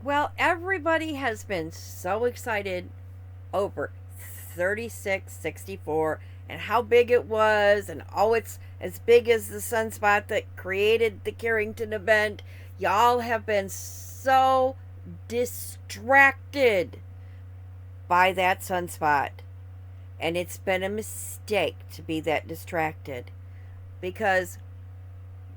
Well, everybody has been so excited over 3664 and how big it was, and oh, it's as big as the sunspot that created the Carrington event. Y'all have been so distracted by that sunspot, and it's been a mistake to be that distracted because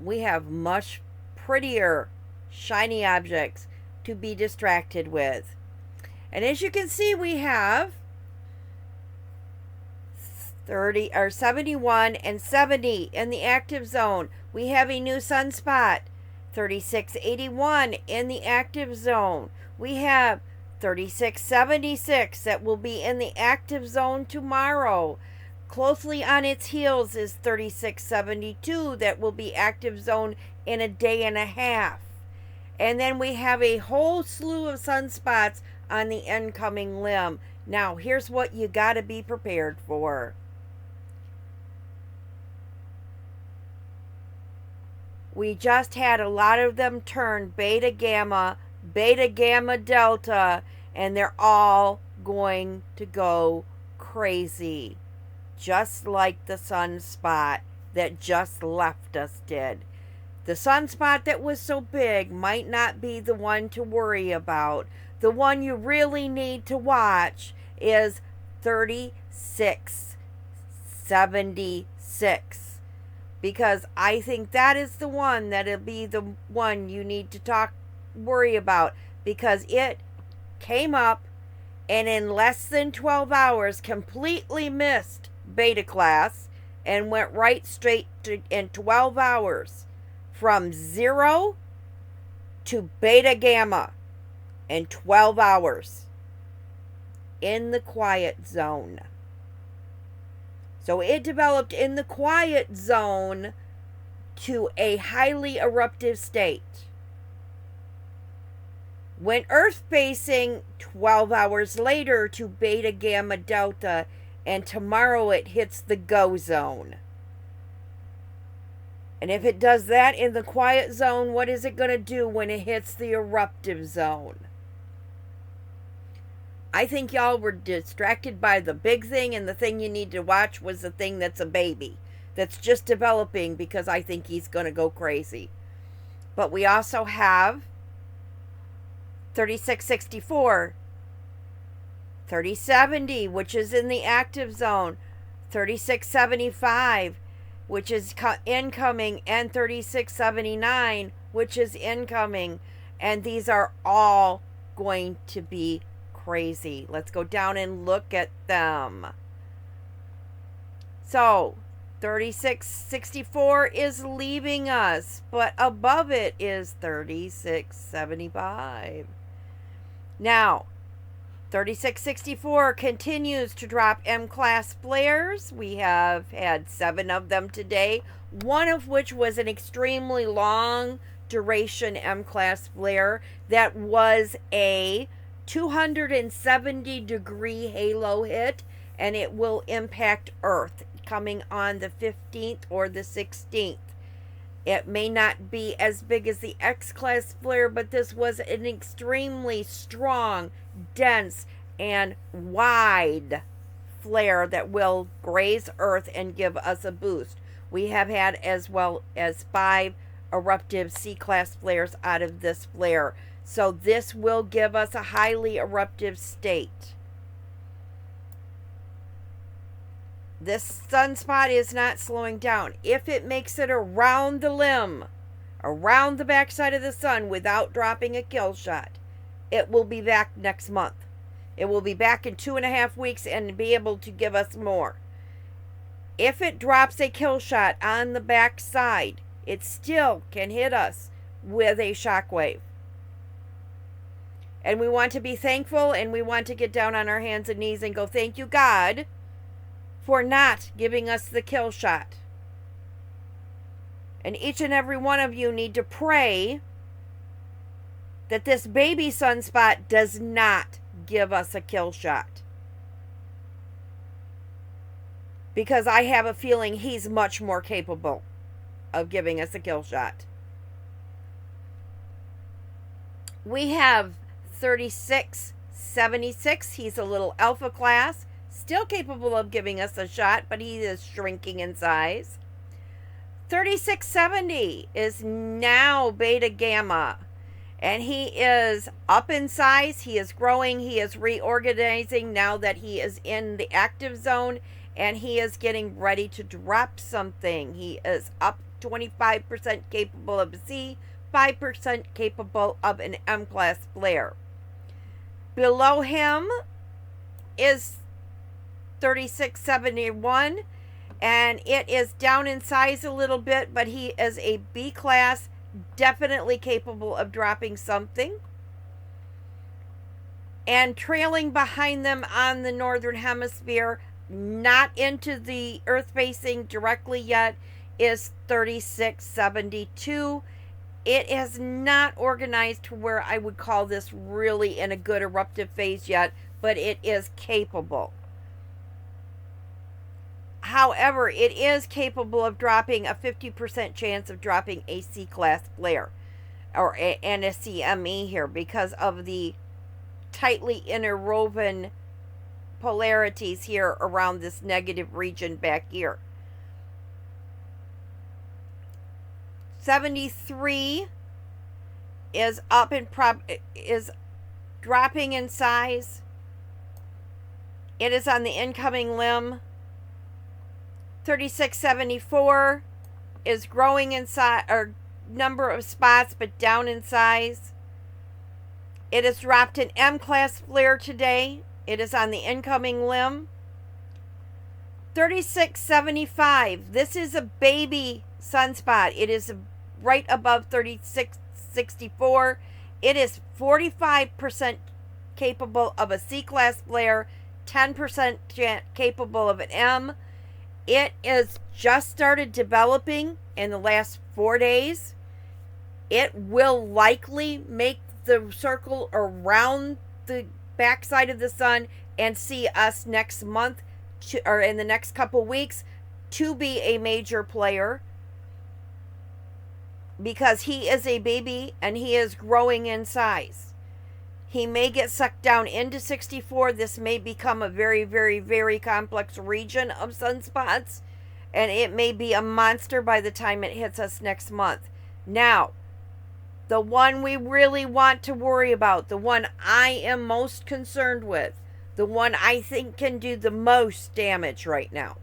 we have much prettier shiny objects to be distracted with. And as you can see, we have 30 or 71 and 70 in the active zone. We have a new sunspot, 3681 in the active zone. We have 3676 that will be in the active zone tomorrow. Closely on its heels is 3672 that will be active zone in a day and a half. And then we have a whole slew of sunspots on the incoming limb. Now, here's what you got to be prepared for. We just had a lot of them turn beta gamma delta, and they're all going to go crazy, just like the sunspot that just left us did. The sunspot that was so big might not be the one to worry about. The one you really need to watch is 3676, because I think that is the one that'll be the one you need to worry about, because it came up and in less than 12 hours completely missed beta class and went right straight to, in 12 hours, from 0 to beta gamma in 12 hours in the quiet zone. So it developed in the quiet zone to a highly eruptive state. Went Earth facing 12 hours later to beta gamma delta, and tomorrow it hits the go zone. And if it does that in the quiet zone, what is it going to do when it hits the eruptive zone? I think y'all were distracted by the big thing, and the thing you need to watch was the thing that's a baby, that's just developing, because I think he's going to go crazy. But we also have 3664, 3070, which is in the active zone, 3675, which is incoming, and 3679, which is incoming. And these are all going to be crazy. Let's go down and look at them. So 3664 is leaving us, but above it is 3675. Now 3664 continues to drop M-class flares. We have had 7 of them today, one of which was an extremely long duration M-class flare that was a 270-degree halo hit, and it will impact Earth coming on the 15th or the 16th. It may not be as big as the X-class flare, but this was an extremely strong, dense, and wide flare that will graze Earth and give us a boost. We have had as well as 5 eruptive C-class flares out of this flare. So this will give us a highly eruptive state. This sunspot is not slowing down. If it makes it around the limb, around the backside of the sun without dropping a kill shot, it will be back next month. It will be back in 2.5 weeks and be able to give us more. If it drops a kill shot on the backside, it still can hit us with a shockwave. And we want to be thankful, and we want to get down on our hands and knees and go, thank you, God, for not giving us the kill shot. And each and every one of you need to pray that this baby sunspot does not give us a kill shot. Because I have a feeling he's much more capable of giving us a kill shot. We have 3676. He's a little alpha class, still capable of giving us a shot, but he is shrinking in size. 3670 is now beta gamma, and he is up in size. He is growing. He is reorganizing now that he is in the active zone, and he is getting ready to drop something. He is up 25% capable of a C, 5% capable of an M-class flare. Below him is 3671, and it is down in size a little bit, but he is a B class, definitely capable of dropping something. And trailing behind them on the northern hemisphere, not into the earth facing directly yet, is 3672. It has not organized to where I would call this really in a good eruptive phase yet, but it is capable. However, it is capable of dropping a 50% chance of dropping a C-class flare or and a CME here because of the tightly interwoven polarities here around this negative region back here. 73 is up in is dropping in size. It is on the incoming limb. 3674 is growing in size or number of spots, but down in size. It has dropped an M-class flare today. It is on the incoming limb. 3675. This is a baby sunspot. It is right above 3664. It is 45% capable of a C-class flare, 10% capable of an M. It is just started developing in the last 4 days. It will likely make the circle around the backside of the sun and see us next month or in the next couple weeks to be a major player, because he is a baby and he is growing in size. He may get sucked down into 64. This may become a very, very, very complex region of sunspots, and it may be a monster by the time it hits us next month. Now, the one we really want to worry about, the one I am most concerned with, the one I think can do the most damage right now.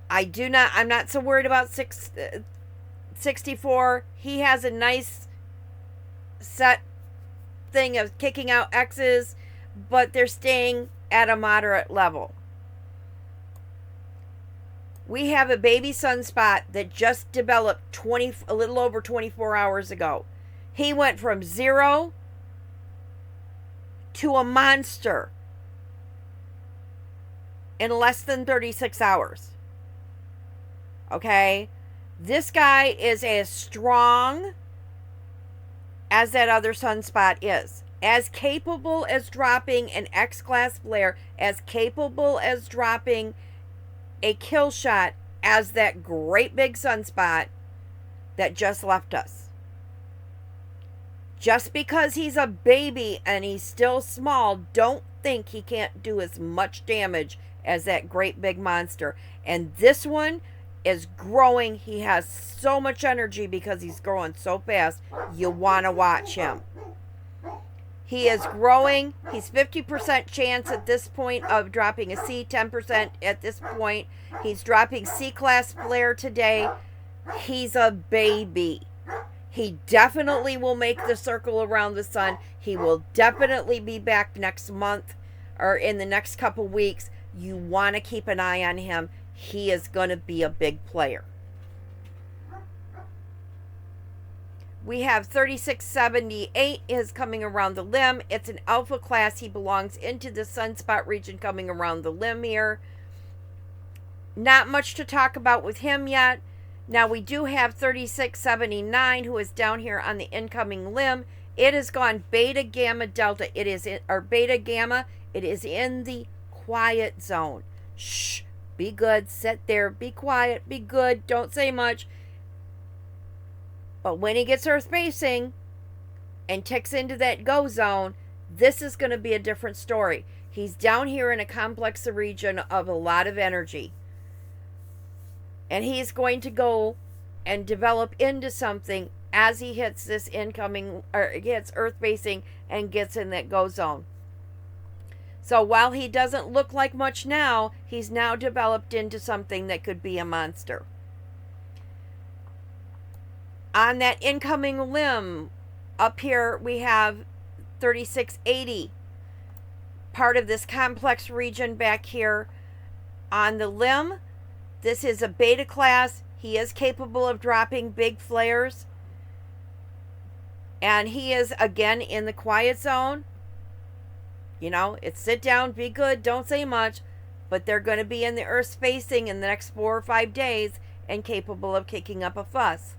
I'm not so worried about 64. He has a nice set thing of kicking out X's, but they're staying at a moderate level. We have a baby sunspot that just developed a little over 24 hours ago. He went from 0 to a monster in less than 36 hours. Okay? This guy is as strong as that other sunspot is. As capable as dropping an X-class flare, as capable as dropping a kill shot as that great big sunspot that just left us. Just because he's a baby and he's still small, don't think he can't do as much damage as that great big monster. And this one is growing. He has so much energy because he's growing so fast. You want to watch him. He is growing. He's 50% chance at this point of dropping a C, 10% at this point. He's dropping C-class flare today. He's a baby. He definitely will make the circle around the sun. He will definitely be back next month or in the next couple weeks. You want to keep an eye on him. He is going to be a big player. We have 3678 is coming around the limb. It's an alpha class. He belongs into the sunspot region coming around the limb here. Not much to talk about with him yet. Now we do have 3679 who is down here on the incoming limb. It has gone beta, gamma, delta. It is in, or beta, gamma. It is in the quiet zone. Shh. Be good. Sit there. Be quiet. Be good. Don't say much. But when he gets earth facing, and ticks into that go zone, this is going to be a different story. He's down here in a complex region of a lot of energy. And he's going to go and develop into something as he hits this incoming, or hits Earth basing and gets in that go zone. So while he doesn't look like much now, he's now developed into something that could be a monster. On that incoming limb, up here we have 3680, part of this complex region back here. On the limb, this is a beta class. He is capable of dropping big flares. And he is, again, in the quiet zone. You know, it's sit down, be good, don't say much. But they're going to be in the Earth spacing in the next 4 or 5 days and capable of kicking up a fuss.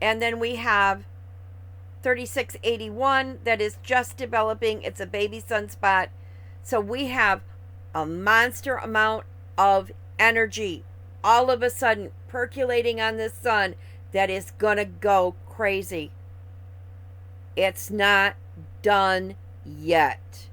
And then we have 3681 that is just developing. It's a baby sunspot. So we have a monster amount of energy all of a sudden percolating on this sun that is going to go crazy. It's not done yet.